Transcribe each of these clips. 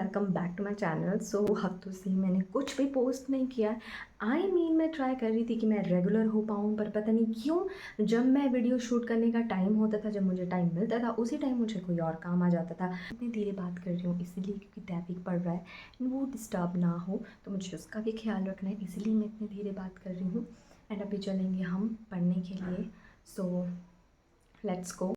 Welcome back to my channel. So हफ्तों से मैंने कुछ भी पोस्ट नहीं किया। मैं ट्राई कर रही थी कि मैं रेगुलर हो पाऊँ, पर पता नहीं क्यों जब मैं वीडियो शूट करने का टाइम होता था, जब मुझे टाइम मिलता था, उसी टाइम मुझे कोई और काम आ जाता था। इतनी धीरे बात कर रही हूँ इसीलिए क्योंकि ट्रैफिक पड़ रहा है, वो डिस्टर्ब ना हो तो मुझे उसका भी ख्याल रखना है, इसीलिए मैं इतनी धीरे बात कर रही हूँ। एंड अभी चलेंगे हम पढ़ने के लिए। So let's go.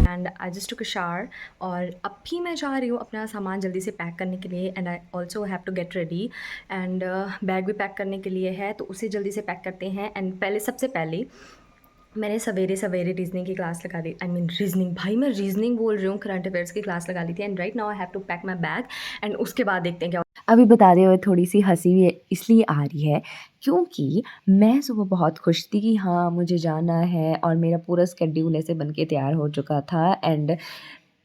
And I just took a shower और अब भी मैं जा रही हूँ अपना सामान जल्दी से पैक करने के लिए। And I also have to get ready. And bag भी पैक करने के लिए है तो उसे जल्दी से पैक करते हैं। एंड सबसे पहले मैंने सवेरे सवेरे रीजनिंग की क्लास लगा ली। रीजनिंग, भाई मैं रीजनिंग बोल रही हूँ, करंट अफेयर्स की क्लास लगा ली थी। And right now I have to pack my bag and उसके बाद देखते हैं क्या। अभी बताते हुए थोड़ी सी हंसी भी इसलिए आ रही है क्योंकि मैं सुबह बहुत खुश थी कि हाँ मुझे जाना है, और मेरा पूरा स्केड्यूल ऐसे बन के तैयार हो चुका था। एंड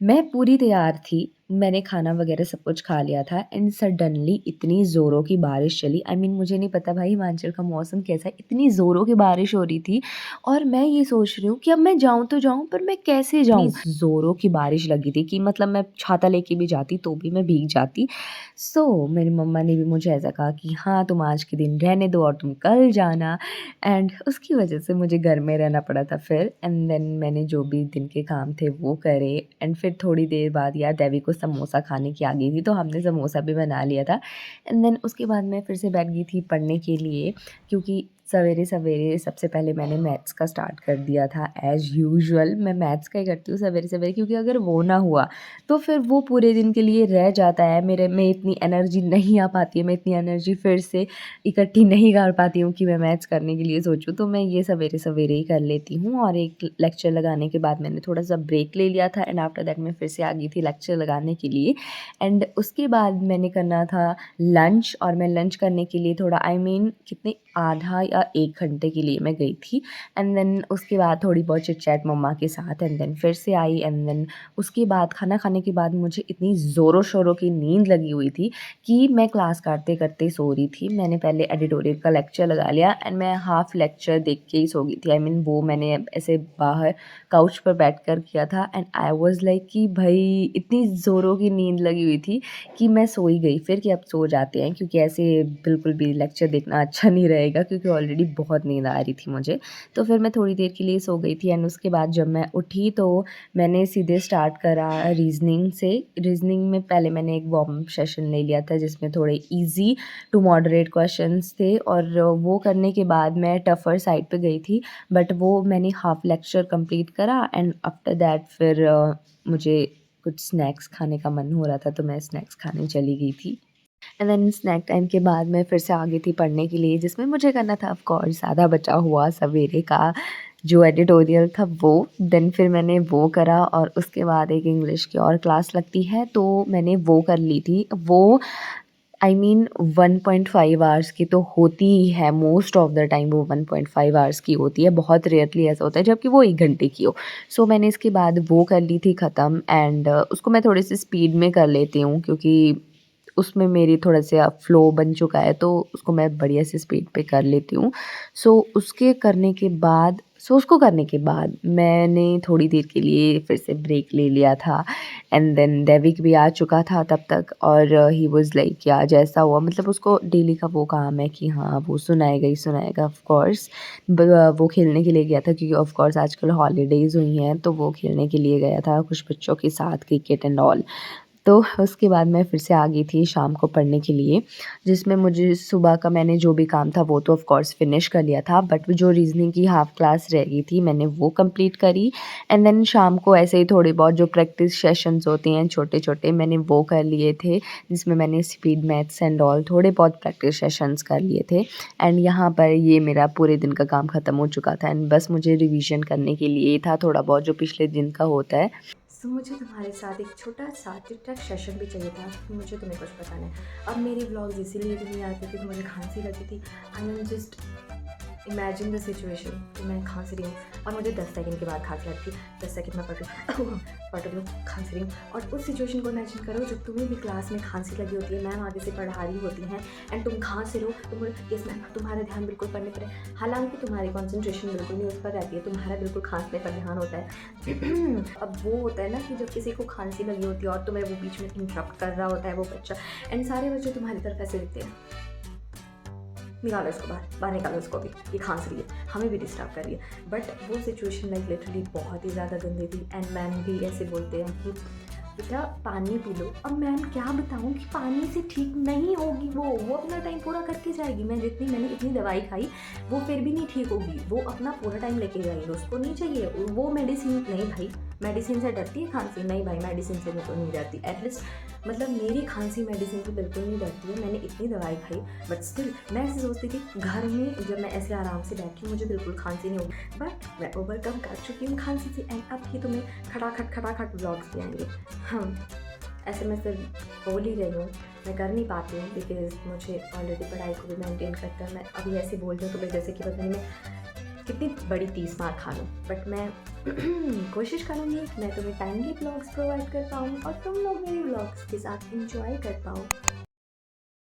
मैं पूरी तैयार थी, मैंने खाना वगैरह सब कुछ खा लिया था। एंड सडनली इतनी ज़ोरों की बारिश चली। मुझे नहीं पता भाई हिमाचल का मौसम कैसा है, इतनी ज़ोरों की बारिश हो रही थी। और मैं ये सोच रही हूँ कि अब मैं जाऊँ तो जाऊँ, पर मैं कैसे जाऊँ। इतनी ज़ोरों की बारिश लगी थी कि मतलब मैं छाता लेके भी जाती तो भी मैं भीग जाती। मेरी मम्मा ने भी मुझे ऐसा कहा कि हाँ तुम आज के दिन रहने दो और तुम कल जाना। एंड उसकी वजह से मुझे घर में रहना पड़ा था फिर। एंड देन मैंने जो भी दिन के काम थे वो करे। एंड फिर थोड़ी देर बाद यार देवी को समोसा खाने की आ गई थी, तो हमने समोसा भी बना लिया था। एंड देन उसके बाद मैं फिर से बैठ गई थी पढ़ने के लिए, क्योंकि सवेरे सवेरे सबसे पहले मैंने मैथ्स का स्टार्ट कर दिया था। एज़ यूजुअल मैं मैथ्स का ही करती हूँ सवेरे सवेरे, क्योंकि अगर वो ना हुआ तो फिर वो पूरे दिन के लिए रह जाता है। मेरे में इतनी एनर्जी नहीं आ पाती है, मैं इतनी एनर्जी फिर से इकट्ठी नहीं कर पाती हूँ कि मैं मैथ्स करने के लिए सोचूँ। तो मैं ये सवेरे सवेरे ही कर लेती हूँ। और एक लेक्चर लगाने के बाद मैंने थोड़ा सा ब्रेक ले लिया था। एंड आफ्टर दैट मैं फिर से आ गई थी लेक्चर लगाने के लिए। एंड उसके बाद मैंने करना था लंच, और मैं लंच करने के लिए थोड़ा कितने आधा या 1 घंटे के लिए मैं गई थी। एंड देन उसके बाद थोड़ी बहुत चिट चैट मम्मा के साथ। एंड देन फिर से आई। एंड देन उसके बाद खाना खाने के बाद मुझे इतनी ज़ोरों शोरों की नींद लगी हुई थी कि मैं क्लास करते करते सो रही थी। मैंने पहले एडिटोरियल का लेक्चर लगा लिया एंड मैं हाफ लेक्चर देख के ही सो गई थी। वो मैंने ऐसे बाहर काउच पर बैठकर किया था। एंड आई वाज लाइक कि भाई इतनी ज़ोरों की नींद लगी हुई थी कि मैं सो ही गई फिर, कि अब सो जाते हैं, क्योंकि ऐसे बिल्कुल भी लेक्चर देखना अच्छा नहीं रहेगा, क्योंकि ऑलरेडी बहुत नींद आ रही थी मुझे। तो फिर मैं थोड़ी देर के लिए सो गई थी। एंड उसके बाद जब मैं उठी तो मैंने सीधे स्टार्ट करा रीजनिंग से। रीजनिंग में पहले मैंने एक वार्म सेशन ले लिया था जिसमें थोड़े इजी टू मॉडरेट क्वेश्चंस थे, और वो करने के बाद मैं टफ़र साइड पे गई थी। बट वो मैंने हाफ लेक्चर कंप्लीट करा। एंड आफ्टर दैट फिर मुझे कुछ स्नैक्स खाने का मन हो रहा था, तो मैं स्नैक्स खाने चली गई थी। एंड देन स्नैक टाइम के बाद मैं फिर से आ गई थी पढ़ने के लिए, जिसमें मुझे करना था ऑफ कोर्स आधा बचा हुआ सवेरे का जो एडिटोरियल था वो। देन फिर मैंने वो करा, और उसके बाद एक इंग्लिश की और क्लास लगती है तो मैंने वो कर ली थी। वो 1.5 आवर्स की तो होती ही है, मोस्ट ऑफ द टाइम वो 1.5 आवर्स की होती है, बहुत रेयरली ऐसा होता है जबकि वो 1 घंटे की हो। मैंने इसके बाद वो कर ली थी ख़त्म। एंड उसको मैं थोड़ी सी स्पीड में कर लेती हूँ, क्योंकि उसमें मेरी थोड़ा सा फ़्लो बन चुका है, तो उसको मैं बढ़िया से स्पीड पे कर लेती हूँ। उसको करने के बाद मैंने थोड़ी देर के लिए फिर से ब्रेक ले लिया था। एंड देन देविक भी आ चुका था तब तक, और ही वाज़ लाइक या जैसा हुआ, मतलब उसको डेली का वो काम है कि हाँ वो सुनाएगा ही सुनाएगा ऑफ कोर्स। वो खेलने के लिए गया था, क्योंकि ऑफ कोर्स आजकल हॉलीडेज़ हुई हैं, तो वो खेलने के लिए गया था कुछ बच्चों के साथ क्रिकेट एंड ऑल। तो उसके बाद मैं फिर से आ गई थी शाम को पढ़ने के लिए, जिसमें मुझे सुबह का मैंने जो भी काम था वो तो ऑफ़ कोर्स फ़िनिश कर लिया था, बट जो रीज़निंग की हाफ़ क्लास रह गई थी मैंने वो कंप्लीट करी। एंड देन शाम को ऐसे ही थोड़े बहुत जो प्रैक्टिस सेशंस होते हैं छोटे-छोटे, मैंने वो कर लिए थे, जिसमें मैंने स्पीड मैथ्स एंड ऑल थोड़े बहुत प्रैक्टिस सेशंस कर लिए थे। एंड यहाँ पर ये मेरा पूरे दिन का काम ख़त्म हो चुका था। एंड बस मुझे रिवीजन करने के लिए था थोड़ा बहुत जो पिछले दिन का होता है। सो मुझे तुम्हारे साथ एक छोटा-सा चिट-चैट सेशन भी चाहिए था कि मुझे तुम्हें कुछ बताना है। अब मेरे व्लॉग्स इसीलिए भी नहीं आते क्योंकि मुझे खाँसी लगी थी। I am just imagine the situation कि मैं खांस रही हूँ और मुझे 10 सेकंड के बाद खांसी लगती है। 10 सेकंड में पढ़ रही हूँ, खांस रही हूँ। और उस सिचुएशन को इमेजिन करो जब तुम्हें भी क्लास में खांसी लगी होती है, मैम आगे से पढ़ा रही होती हैं एंड तुम खांस रहे हो, तुम बोलो यस मैम, तुम्हारा ध्यान बिल्कुल पढ़ने पर है। हालांकि तुम्हारी कॉन्सेंट्रेशन बिल्कुल नहीं उस पर रहती है, तुम्हारा बिल्कुल खांसने पर ध्यान होता है। अब वो होता है ना कि जब किसी को खांसी लगी होती है और तुम्हें वो बीच में इंटरप्ट कर रहा होता है वो बच्चा, एंड सारे बच्चे तुम्हारी तरफ ऐसे दिखते हैं, निकालो इसको बाहर, बाहर निकालो इसको भी, ये खांस रही है, हमें भी डिस्टर्ब कर रही है। बट वो सिचुएशन लाइक लिटरली बहुत ही ज़्यादा गंदी थी एंड मैम भी ऐसे बोलते हैं कि बेटा पानी पी लो। अब मैम क्या बताऊँ कि पानी से ठीक नहीं होगी, वो अपना टाइम पूरा करके जाएगी। मैंने इतनी दवाई खाई, वो फिर भी नहीं ठीक होगी, वो अपना पूरा टाइम लेके जाएगी, उसको नहीं चाहिए वो मेडिसिन। नहीं भाई, मेडिसिन से डरती है खांसी? नहीं भाई, मेडिसिन से तो नहीं डरती। एटलीस्ट मतलब मेरी खांसी मेडिसिन से बिल्कुल नहीं डरती है, मैंने इतनी दवाई खाई। बट स्टिल मैं ऐसे सोचती थी घर में जब मैं ऐसे आराम से बैठी हूँ मुझे बिल्कुल खांसी नहीं होगी, बट मैं ओवरकम कर चुकी हूँ खांसी से एंड अब ही तुम्हें खटाखट व्लॉग्स भी आएंगे। हम ऐसे मैं सिर्फ बोल ही रही हूँ, मैं कर नहीं पाती हूँ बिकॉज मुझे ऑलरेडी पढ़ाई को भी मेंटेन करता है। मैं अभी ऐसे बोल रही हूँ तो जैसे कि पता नहीं मैं कितनी बड़ी 30 मार खा लूँ, बट मैं कोशिश करूँगी कि मैं तुम्हें टाइमली व्लॉग्स प्रोवाइड कर पाऊँ और तुम लोग मेरे व्लॉग्स के साथ इंजॉय कर पाओ।